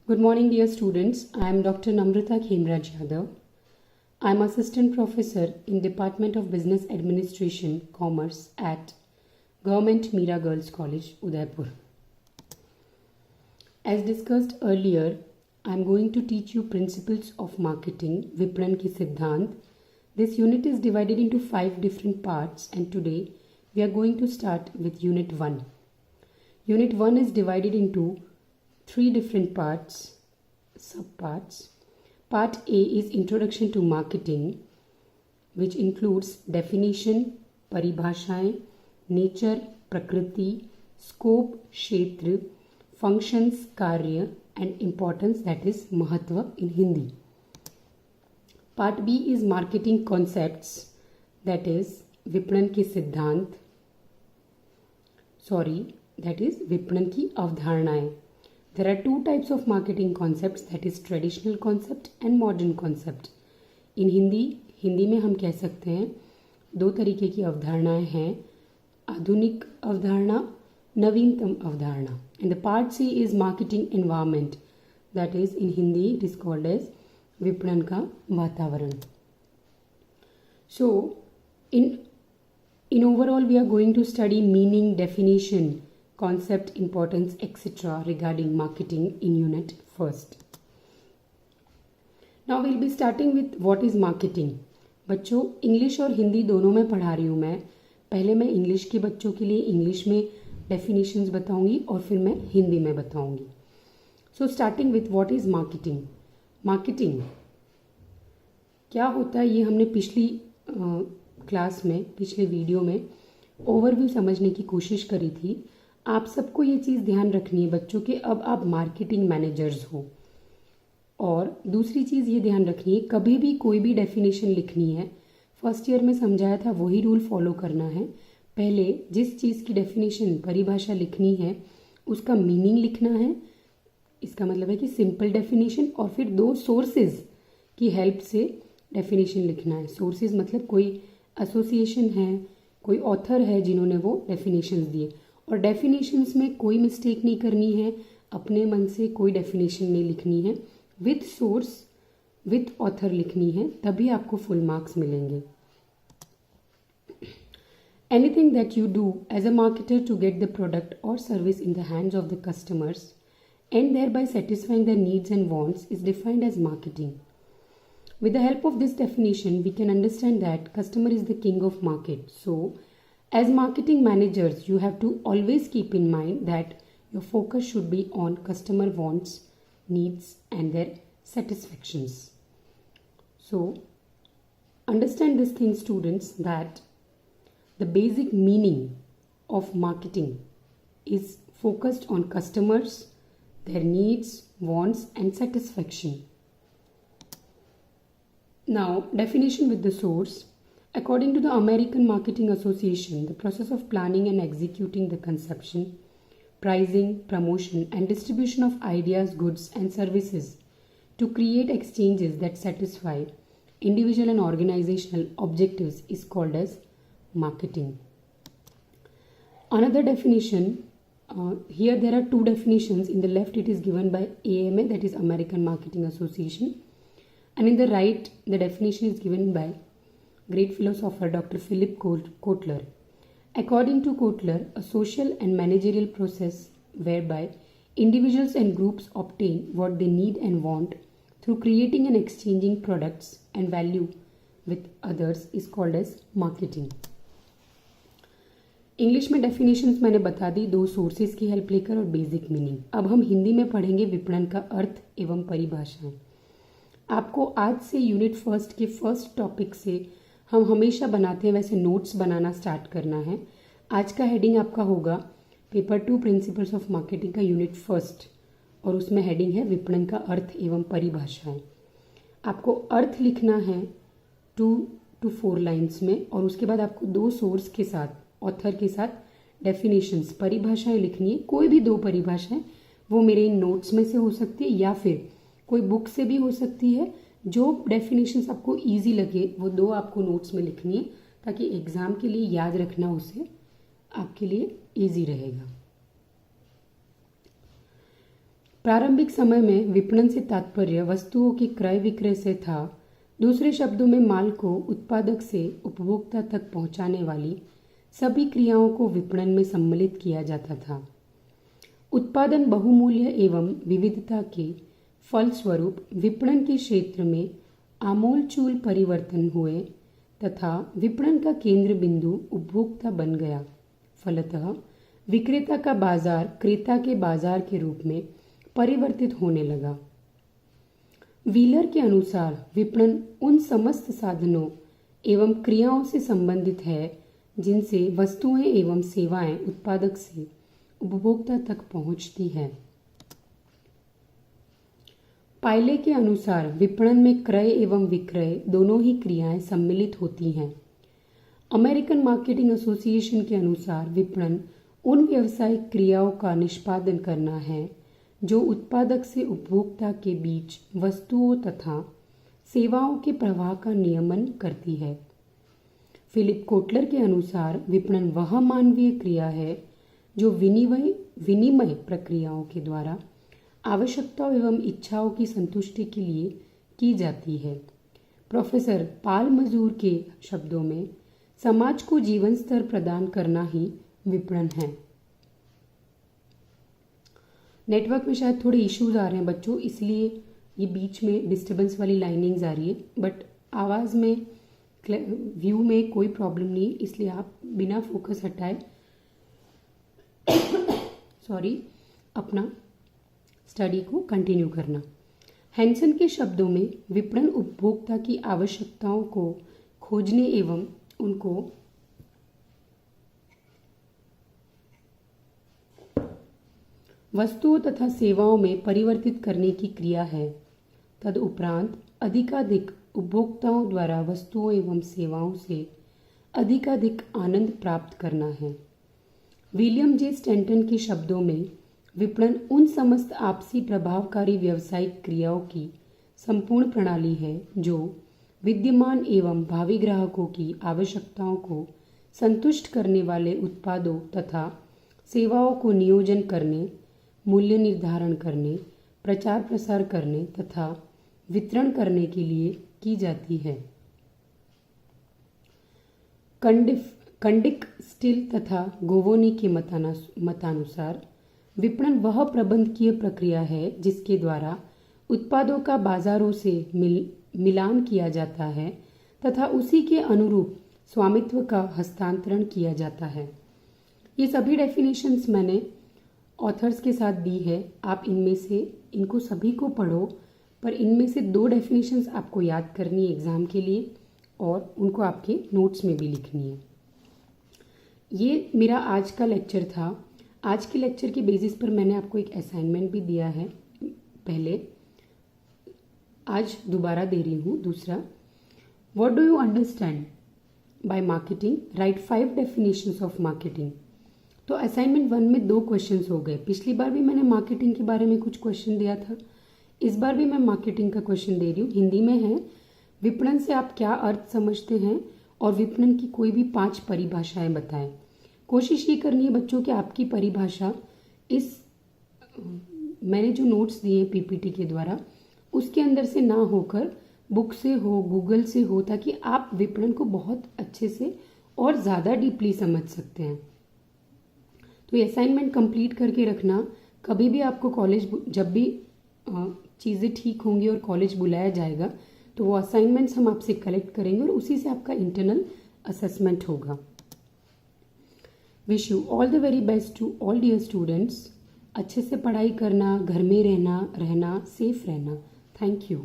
Good morning, dear students. I am Dr. Namrata Khemraj Yadav. I am Assistant Professor in Department of Business Administration, Commerce at Government Mira Girls College, Udaipur. As discussed earlier, I am going to teach you Principles of Marketing, Vipran Ki Siddhant. This unit is divided into 5 different parts, and today we are going to start with Unit 1. Unit 1 is divided into 3 different parts, subparts. Part A is Introduction to Marketing, which includes definition, paribhashaएं, nature, prakriti, scope, kshetra, functions, karya, and importance, that is mahatva in Hindi. Part B is Marketing Concepts, that is Vipran ki Siddhant. That is Vipran ki Avdharnaएं. There are 2 types of marketing concepts, that is traditional concept and modern concept. In Hindi में हम कह सकते हैं 2 तरीके की अवधारणाएं हैं, आधुनिक अवधारणा, नवीनतम अवधारणा. And the part C is marketing environment, that is in Hindi it is called as विपणन का वातावरण. So in overall we are going to study meaning, definition, concept, importance, etc. regarding marketing in unit first. Now we'll be starting with what is marketing. बच्चों English और हिंदी दोनों में पढ़ा रही हूँ मैं. पहले मैं इंग्लिश के बच्चों के लिए इंग्लिश में डेफिनेशंस बताऊंगी और फिर मैं हिंदी में बताऊंगी. So starting with what is marketing. Marketing क्या होता है ये हमने पिछली क्लास में, पिछले वीडियो में ओवरव्यू समझने की कोशिश करी थी. आप सबको ये चीज़ ध्यान रखनी है बच्चों के, अब आप मार्केटिंग मैनेजर्स हो. और दूसरी चीज़ ये ध्यान रखनी है, कभी भी कोई भी डेफिनेशन लिखनी है, फर्स्ट ईयर में समझाया था वही रूल फॉलो करना है. पहले जिस चीज़ की डेफिनेशन, परिभाषा लिखनी है उसका मीनिंग लिखना है. इसका मतलब है कि सिंपल डेफिनेशन, और फिर 2 सोर्सेज की हेल्प से डेफिनेशन लिखना है. सोर्सेज मतलब कोई एसोसिएशन है, कोई ऑथर है जिन्होंने वो डेफिनेशंस दिए. और डेफिनेशंस में कोई मिस्टेक नहीं करनी है, अपने मन से कोई डेफिनेशन नहीं लिखनी है, विथ सोर्स विथ ऑथर लिखनी है, तभी आपको फुल मार्क्स मिलेंगे. Anything that you do as a marketer to get the product और service in the hands of the customers and thereby satisfying their needs and wants is defined as marketing. With the help of this definition, we can understand that customer is the king of market. So, as marketing managers, you have to always keep in mind that your focus should be on customer wants, needs, and their satisfactions. So, understand this thing, students, that the basic meaning of marketing is focused on customers, their needs, wants, and satisfaction. Now, definition with the source. According to the American Marketing Association, the process of planning and executing the conception, pricing, promotion, and distribution of ideas, goods, and services to create exchanges that satisfy individual and organizational objectives is called as marketing. Another definition, here there are 2 definitions. In the left it is given by AMA, that is American Marketing Association, and in the right the definition is given by great philosopher Dr. Philip Kotler. According to Kotler, a social and managerial process whereby individuals and groups obtain what they need and want through creating and exchanging products and value with others is called as marketing. English में definitions मैंने बता दी 2 sources की help लेकर और basic meaning. अब हम हिंदी में पढ़ेंगे विपणन का अर्थ एवं परिभाषाएं. आपको आज से यूनिट फर्स्ट के फर्स्ट टॉपिक से हम हमेशा बनाते हैं वैसे नोट्स बनाना स्टार्ट करना है. आज का हेडिंग आपका होगा पेपर 2 प्रिंसिपल्स ऑफ मार्केटिंग का यूनिट फर्स्ट, और उसमें हेडिंग है विपणन का अर्थ एवं परिभाषाएं. आपको अर्थ लिखना है 2 to 4 लाइन्स में, और उसके बाद आपको 2 सोर्स के साथ, ऑथर के साथ डेफिनेशंस, परिभाषाएं लिखनी है. कोई भी 2 परिभाषाएं, वो मेरे इन नोट्स में से हो सकती है या फिर कोई बुक से भी हो सकती है. जो डेफिनेशंस आपको इजी लगे वो 2 आपको नोट्स में लिखनी है, ताकि एग्जाम के लिए याद रखना उसे आपके लिए इजी रहेगा. प्रारंभिक समय में विपणन से तात्पर्य वस्तुओं के क्रय विक्रय से था। दूसरे शब्दों में माल को उत्पादक से उपभोक्ता तक पहुंचाने वाली सभी क्रियाओं को विपणन में सम्मिलित किया जाता था। उत्पादन बहुमूल्य एवं विविधता के फलस्वरूप विपणन के क्षेत्र में आमूलचूल परिवर्तन हुए तथा विपणन का केंद्र बिंदु उपभोक्ता बन गया। फलतः विक्रेता का बाजार क्रेता के बाजार के रूप में परिवर्तित होने लगा। व्हीलर के अनुसार विपणन उन समस्त साधनों एवं क्रियाओं से संबंधित है जिनसे वस्तुएं एवं सेवाएं उत्पादक से उपभोक्ता तक पहुंचती है। पायले के अनुसार विपणन में क्रय एवं विक्रय दोनों ही क्रियाएं सम्मिलित होती हैं। अमेरिकन मार्केटिंग एसोसिएशन के अनुसार विपणन उन व्यावसायिक क्रियाओं का निष्पादन करना है जो उत्पादक से उपभोक्ता के बीच वस्तुओं तथा सेवाओं के प्रवाह का नियमन करती है। फिलिप कोटलर के अनुसार विपणन वह मानवीय क्रिया है जो विनिमय प्रक्रियाओं के द्वारा आवश्यकताओं एवं इच्छाओं की संतुष्टि के लिए की जाती है। प्रोफेसर पाल मजूर के शब्दों में समाज को जीवन स्तर प्रदान करना ही विपणन है। नेटवर्क में शायद थोड़े इश्यूज आ रहे हैं बच्चों, इसलिए ये बीच में डिस्टर्बेंस वाली लाइनिंग्स आ रही है, बट आवाज़ में व्यू में कोई प्रॉब्लम नहीं, इसलिए आप बिना फोकस हटाए अपना स्टडी को कंटिन्यू करना। हैंसन के शब्दों में विपणन उपभोक्ता की आवश्यकताओं को खोजने एवं उनको वस्तुओं तथा सेवाओं में परिवर्तित करने की क्रिया है। तदुपरांत अधिकाधिक उपभोक्ताओं द्वारा वस्तुओं एवं सेवाओं से अधिकाधिक आनंद प्राप्त करना है। विलियम जे स्टैंटन के शब्दों में विपणन उन समस्त आपसी प्रभावकारी व्यावसायिक क्रियाओं की संपूर्ण प्रणाली है जो विद्यमान एवं भावी ग्राहकों की आवश्यकताओं को संतुष्ट करने वाले उत्पादों तथा सेवाओं को नियोजन करने, मूल्य निर्धारण करने, प्रचार प्रसार करने तथा वितरण करने के लिए की जाती है। कंडिक, स्टिल तथा गोवोनी के मतानुसार विपणन वह प्रबंधकीय प्रक्रिया है जिसके द्वारा उत्पादों का बाजारों से मिलान किया जाता है तथा उसी के अनुरूप स्वामित्व का हस्तांतरण किया जाता है। ये सभी डेफिनेशंस मैंने ऑथर्स के साथ दी है, आप इनमें से इनको सभी को पढ़ो, पर इनमें से 2 डेफिनेशंस आपको याद करनी है एग्ज़ाम के लिए और उनको आपके नोट्स में भी लिखनी है। ये मेरा आज का लेक्चर था। आज के लेक्चर के बेसिस पर मैंने आपको एक असाइनमेंट भी दिया है पहले, आज दोबारा दे रही हूँ दूसरा। What do you understand by marketing? Right 5 definitions of marketing. तो असाइनमेंट 1 में 2 क्वेश्चंस हो गए। पिछली बार भी मैंने मार्केटिंग के बारे में कुछ क्वेश्चन दिया था, इस बार भी मैं मार्केटिंग का क्वेश्चन दे रही हूँ। हिंदी में है, विपणन से आप क्या अर्थ समझते हैं और विपणन की कोई भी 5 परिभाषाएं बताएं। कोशिश ये करनी है बच्चों कि आपकी परिभाषा इस मैंने जो नोट्स दिए हैं पीपीटी के द्वारा उसके अंदर से ना होकर बुक से हो, गूगल से हो, ताकि आप विपणन को बहुत अच्छे से और ज़्यादा डीपली समझ सकते हैं। तो ये असाइनमेंट कंप्लीट करके रखना। कभी भी आपको कॉलेज जब भी चीज़ें ठीक होंगी और कॉलेज बुलाया जाएगा तो वो असाइनमेंट्स हम आपसे कलेक्ट करेंगे और उसी से आपका इंटरनल असेसमेंट होगा। Wish you all the very best to all dear students. अच्छे से पढ़ाई करना, घर में रहना, सेफ रहना। Thank you.